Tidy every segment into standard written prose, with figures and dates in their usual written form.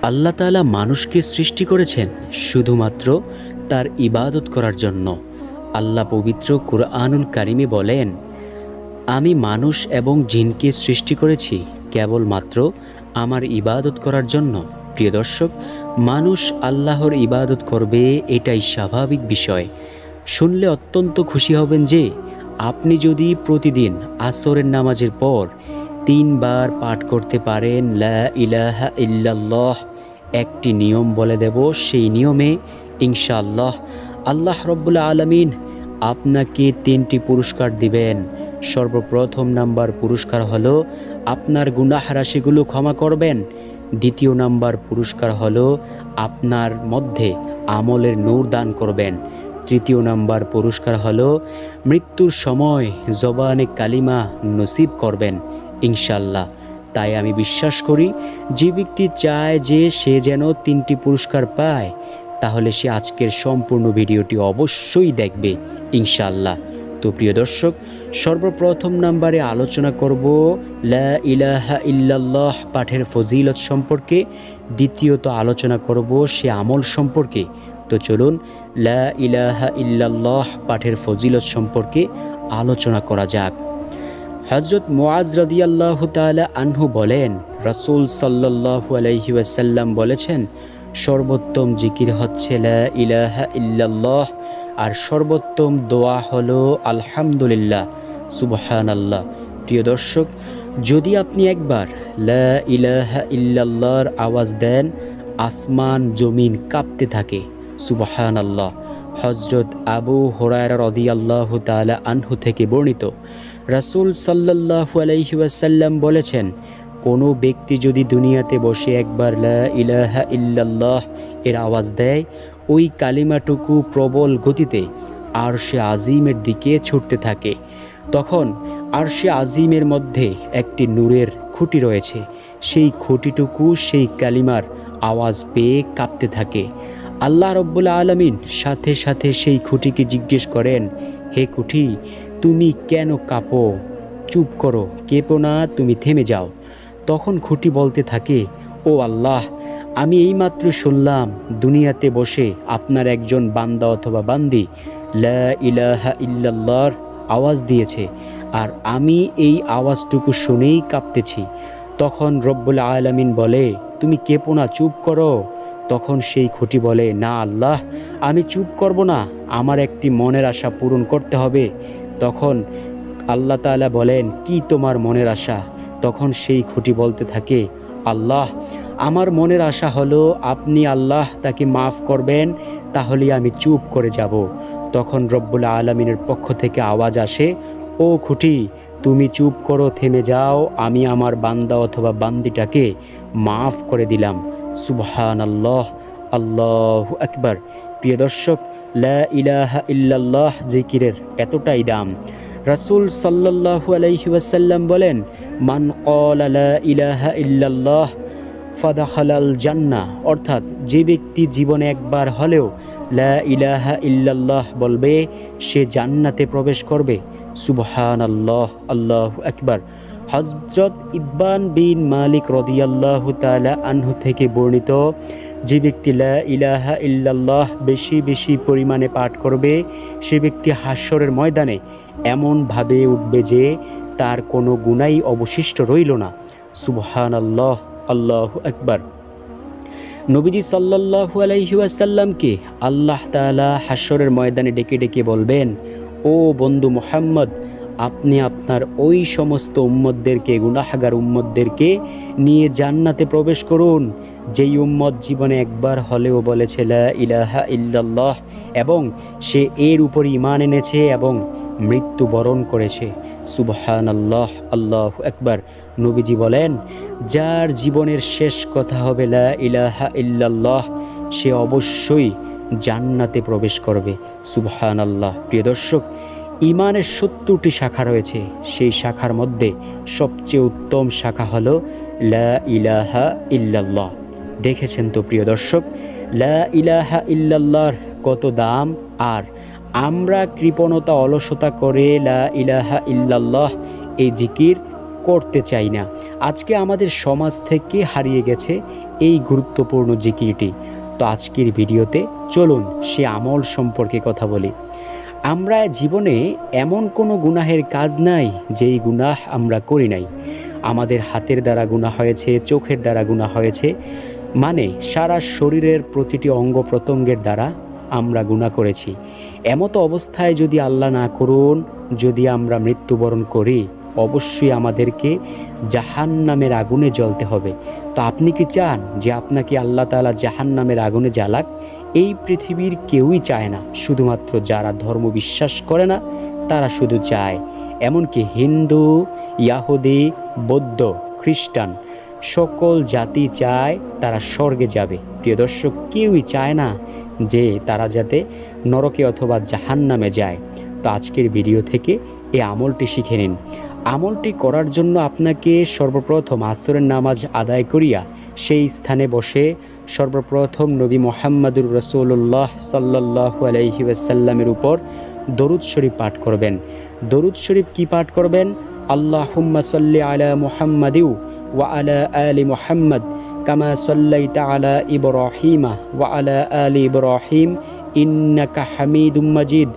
আল্লাহ তাআলা মানুষকে সৃষ্টি করেছেন শুধুমাত্র তার ইবাদত করার জন্য। আল্লাহ পবিত্র কুরআনুল কারিমে বলেন, আমি মানুষ এবং জিনকে সৃষ্টি করেছি কেবলমাত্র আমার ইবাদত করার জন্য। প্রিয় দর্শক, মানুষ আল্লাহর ইবাদত করবে এটাই স্বাভাবিক বিষয়। শুনলে অত্যন্ত খুশি হবেন যে আপনি যদি প্রতিদিন আসরের নামাজের পর 3 বার পাঠ করতে পারেন লা ইলাহা ইল্লাল্লাহ। একটি নিয়ম বলে দেব, সেই নিয়মে ইনশাআল্লাহ আল্লাহ রব্বুল আলামিন আপনাকে 3টি পুরস্কার দিবেন। সর্বপ্রথম নাম্বার পুরস্কার হলো আপনার গুনাহ রাশিগুলো ক্ষমা করবেন। দ্বিতীয় নাম্বার পুরস্কার হলো আপনার মধ্যে আমলের নূর দান করবেন। তৃতীয় নাম্বার পুরস্কার হলো মৃত্যুর সময় জবানে কালিমা নসিব করবেন ইনশাআল্লাহ। তাই আমি বিশ্বাস করি যে ব্যক্তি চায় যে সে যেন 3টি পুরস্কার পায়, তাহলে সে আজকের সম্পূর্ণ ভিডিওটি অবশ্যই দেখবে ইনশাআল্লাহ। তো প্রিয় দর্শক, সর্বপ্রথম নাম্বারে আলোচনা করব লা ইলাহা ইল্লাল্লাহ পাঠের ফজিলত সম্পর্কে। দ্বিতীয়ত আলোচনা করব সে আমল সম্পর্কে। তো চলুন লা ইলাহা ইল্লাল্লাহ পাঠের ফজিলত সম্পর্কে আলোচনা করা যাক। হযরত মুআজ রাদিয়াল্লাহু তাআলা আনহু বলেন, রাসূল সাল্লাল্লাহু আলাইহি ওয়াসাল্লাম বলেছেন, সর্বোত্তম জিকির হচ্ছে লা ইলাহা ইল্লাল্লাহ, আর সর্বোত্তম দোয়া হলো আলহামদুলিল্লাহ, সুবহানাল্লাহ। প্রিয় দর্শক, যদি আপনি একবার লা ইলাহা ইল্লাল্লাহর আওয়াজ দেন, আসমান জমিন কাঁপতে থাকে, সুবহানাল্লাহ। হযরত আবু হুরায়রা রাদিয়াল্লাহু তাআলা আনহু থেকে বর্ণিত, রাসূল সাল্লাল্লাহু আলাইহি ওয়াসাল্লাম বলেছেন, কোনো ব্যক্তি যদি দুনিয়াতে বসে একবার লা ইলাহা ইল্লাল্লাহ এর আওয়াজ দেয়, ওই কালিমাটুকু প্রবল গতিতে আরশে আজিমের দিকে ছুটতে থাকে। তখন আরশে আজিমের মধ্যে একটি নূরের খুঁটি রয়েছে, সেই খুঁটিটুকু সেই কালিমার আওয়াজ পেয়ে কাঁপতে থাকে। আল্লাহ রব্বুল আলামিন সাথে সাথে সেই খুঁটিকে জিজ্ঞেস করেন, হে খুঁটি, তুমি কেন কাঁপো? চুপ করো, কেঁপো না, তুমি থেমে যাও। তখন খুঁটি বলতে থাকে, ও আল্লাহ, আমি এইমাত্র শুনলাম দুনিয়াতে বসে আপনার একজন বান্দা অথবা বান্দি লা ইলাহা ইল্লাল্লাহর আওয়াজ দিয়েছে, আর আমি এই আওয়াজটুকু শুনেই কাঁপতেছি। তখন রব্বুল আলামিন বলে, তুমি কেঁপো না, চুপ করো। তখন সেই খুঁটি বলে, না আল্লাহ, আমি চুপ করব না, আমার একটি মনের আশা পূরণ করতে হবে। তখন আল্লাহ তাআলা বলেন, কি তোমার মনের আশা? তখন সেই খুঁটি বলতে থাকে, আল্লাহ, আমার মনের আশা হলো আপনি আল্লাহ তাকে মাফ করবেন, তাহলে আমি চুপ করে যাব। তখন রব্বুল আলামিনের পক্ষ থেকে আওয়াজ আসে, ও খুঁটি, তুমি চুপ করো, থেমে যাও, আমি আমার বান্দা অথবা বান্দিটাকে মাফ করে দিলাম। সুবহানাল্লাহ, আল্লাহু আকবার। প্রিয় দর্শক, লা ইলাহা ইল্লাল্লাহ জিকিরের এতটাই দাম। রাসূল সাল্লাল্লাহু আলাইহি ওয়াসাল্লাম বলেন, মান ক্বালা লা ইলাহা ইল্লাল্লাহ ফাদাখালাল জান্নাহ, অর্থাৎ যে ব্যক্তি জীবনে একবার হলেও লা ইলাহা ইল্লাল্লাহ বলবে, সে জান্নাতে প্রবেশ করবে। সুবহানাল্লাহ, আল্লাহু আকবার। হযরত ইববান বিন মালিক রাদিয়াল্লাহু তাআলা আনহু থেকে বর্ণিত, যে ব্যক্তি লা ইলাহা ইল্লাল্লাহ বেশি বেশি পরিমাণে পাঠ করবে, সে ব্যক্তি হাশরের ময়দানে এমনভাবে উঠবে যে তার কোনো গুনাহই অবশিষ্ট রইল না। সুবহানাল্লাহ, আল্লাহু আকবার। নবীজি সাল্লাল্লাহু আলাইহি ওয়াসাল্লামকে আল্লাহ তাআলা হাশরের ময়দানে ডেকে ডেকে বলবেন, ও বন্ধু মুহাম্মদ, আপনি আপনার ওই সমস্ত উম্মতদেরকে, গুনাহগার উম্মতদেরকে নিয়ে জান্নাতে প্রবেশ করুন, যেই উম্মত জীবনে একবার হলেও বলেছে লা ইলাহা ইল্লাল্লাহ এবং সে এর উপর ঈমান এনেছে এবং মৃত্যুবরণ করেছে। সুবহানাল্লাহ, আল্লাহু আকবার। নবীজি বলেন, যার জীবনের শেষ কথা হবে লা ইলাহা ইল্লাল্লাহ, সে অবশ্যই জান্নাতে প্রবেশ করবে। সুবহানাল্লাহ। প্রিয় দর্শক, ঈমানের 70টি শাখা রয়েছে, সেই শাখার মধ্যে সবচেয়ে উত্তম শাখা হলো লা ইলাহা ইল্লাল্লাহ। দেখেছেন তো প্রিয় দর্শক, লা ইলাহা ইল্লাল্লাহর কত দাম, আর আমরা কৃপণতা অলসতা করে লা ইলাহা ইল্লাল্লাহ এই জিকির করতে চাই না। আজকে আমাদের সমাজ থেকে হারিয়ে গেছে এই গুরুত্বপূর্ণ জিকিরটি। তো আজকের ভিডিওতে চলুন সে আমল সম্পর্কে কথা বলি। আমরা জীবনে এমন কোনো গুনাহের কাজ নাই যেই গুনাহ আমরা করি নাই। আমাদের হাতের দ্বারা গুনাহ হয়েছে, চোখের দ্বারা গুনাহ হয়েছে, মানে সারা শরীরের প্রতিটি অঙ্গ প্রত্যঙ্গের দ্বারা আমরা গুনাহ করেছি। এমতো অবস্থায় যদি আল্লাহ না করুন, যদি আমরা মৃত্যুবরণ করি, অবশ্যই আমাদেরকে জাহান্নামের আগুনে জ্বলতে হবে। তো আপনি কি চান যে আপনাকে আল্লাহ তাআলা জাহান্নামের আগুনে জ্বালাক? এই পৃথিবীর কেউই চায় না, শুধুমাত্র যারা ধর্ম বিশ্বাস করে না তারা শুধু চায়। এমনকি হিন্দু, ইয়াহুদি, বৌদ্ধ, খ্রিস্টান সকল জাতি চায় তারা স্বর্গে যাবে। প্রিয় দর্শক, কেউই চায় না যে তারা যাতে নরকে অথবা জাহান্নামে যায়। তো আজকের ভিডিও থেকে এই আমলটি শিখে নিন। আমলটি করার জন্য আপনাকে সর্বপ্রথম আসরের নামাজ আদায় করিয়া সেই স্থানে বসে সর্বপ্রথম নবী মুহাম্মদুর রাসূলুল্লাহ সাল্লাল্লাহু আলাইহি ওয়াসাল্লামের উপর দরুদ শরীফ পাঠ করবেন। দরুদ শরীফ কি পাঠ করবেন? আল্লাহুম্মা সাল্লি আলা মুহাম্মাদিউ ওয়া আলা আলি মুহাম্মদ কামা সাল্লাইতা আলা ইব্রাহিমা ওয়া আলা আলি ইব্রাহিম ইন্নাকা হামিদুম মাজিদ।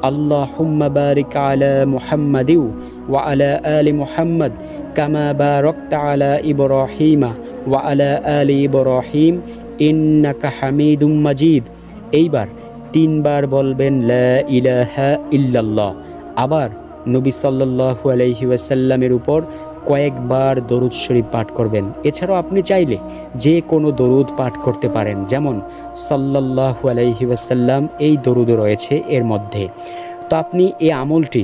আল্লাহুম্মা বারিক আলা মুহাম্মাদিউ ওয়া আলা আলি মুহাম্মদ কামা বারাকতা আলা ইব্রাহিমা ওয়া আলা আলি ইব্রাহিম ইন্নাকা হামিদুম মাজিদ। এইবার 3 বার বলবেন লা ইলাহা ইল্লাল্লাহ। আবার নবী সাল্লাল্লাহু আলাইহি ওয়াসাল্লামের উপর কয়েকবার দরুদ শরীফ পাঠ করবেন। এছাড়াও আপনি চাইলে যে কোনো দরুদ পাঠ করতে পারেন, যেমন সাল্লাল্লাহু আলাইহি ওয়াসাল্লাম এই দরুদও রয়েছে এর মধ্যে। তো আপনি এই আমলটি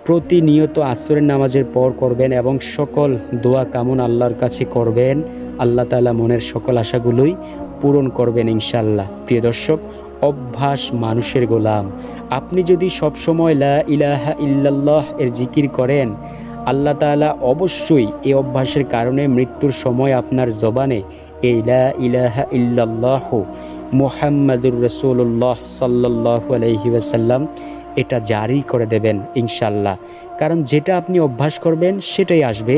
প্রতিনিয়ত আসরের নামাজের পর করবেন এবং সকল দোয়া কামনা আল্লাহর কাছে করবেন। আল্লাহ তাআলা মনের সকল আশাগুলোই পূরণ করবেন ইনশাআল্লাহ। প্রিয় দর্শক, অভ্যাস মানুষের গোলাম। আপনি যদি সবসময় লা ইলাহা ইল্লাল্লাহ এর জিকির করেন, আল্লাহ তাআলা অবশ্যই এই অভ্যাসের কারণে মৃত্যুর সময় আপনার জবানে এই লা ইলাহা ইল্লাল্লাহ মুহাম্মাদুর রাসূলুল্লাহ সাল্লাল্লাহু আলাইহি ওয়াসাল্লাম এটা জারি করে দেবেন ইনশাআল্লাহ। কারণ যেটা আপনি অভ্যাস করবেন সেটাই আসবে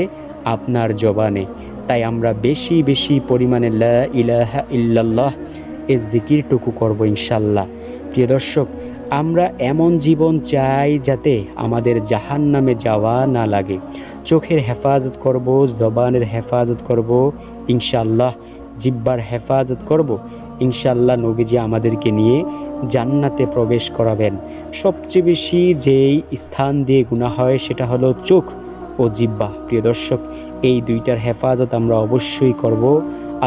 আপনার জবানে। তাই আমরা বেশি বেশি পরিমাণে লা ইলাহা ইল্লাল্লাহ এই জিকিরটুকু করব ইনশাআল্লাহ। প্রিয় দর্শক, আমরা এমন জীবন চাই যাতে আমাদের জাহান্নামে যাওয়া না লাগে। চোখের হেফাজত করব, জবানের হেফাজত করব ইনশাআল্লাহ, জিহ্বার হেফাজত করব ইনশাআল্লাহ। নবীজি আমাদেরকে নিয়ে জান্নাতে প্রবেশ করাবেন। সবচেয়ে বেশি যেই স্থান দিয়ে গুনাহ হয় সেটা হলো চোখ ও জিহ্বা। প্রিয় দর্শক, এই দুইটার হেফাজত আমরা অবশ্যই করব।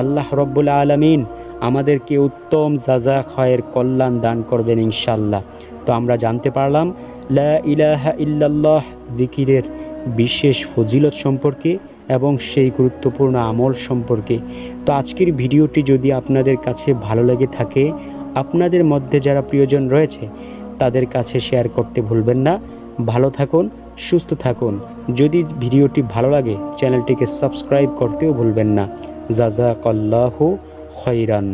আল্লাহ রব্বুল আলামিন আমাদেরকে উত্তম যাজা খায়ের কল্যাণ দান করবেন ইনশাআল্লাহ। তো আমরা জানতে পারলাম লা ইলাহা ইল্লাল্লাহ জিকিরের বিশেষ ফজিলত সম্পর্কে এবং সেই গুরুত্বপূর্ণ আমল সম্পর্কে। তো আজকের ভিডিওটি যদি আপনাদের কাছে ভালো লেগে থাকে, আপনাদের মধ্যে যারা প্রিয়জন রয়েছে তাদের কাছে শেয়ার করতে ভুলবেন না। ভালো থাকুন, সুস্থ থাকুন। যদি ভিডিওটি ভালো লাগে চ্যানেলটিকে সাবস্ক্রাইব করতেও ভুলবেন না। জাযাকাল্লাহু খাইরান।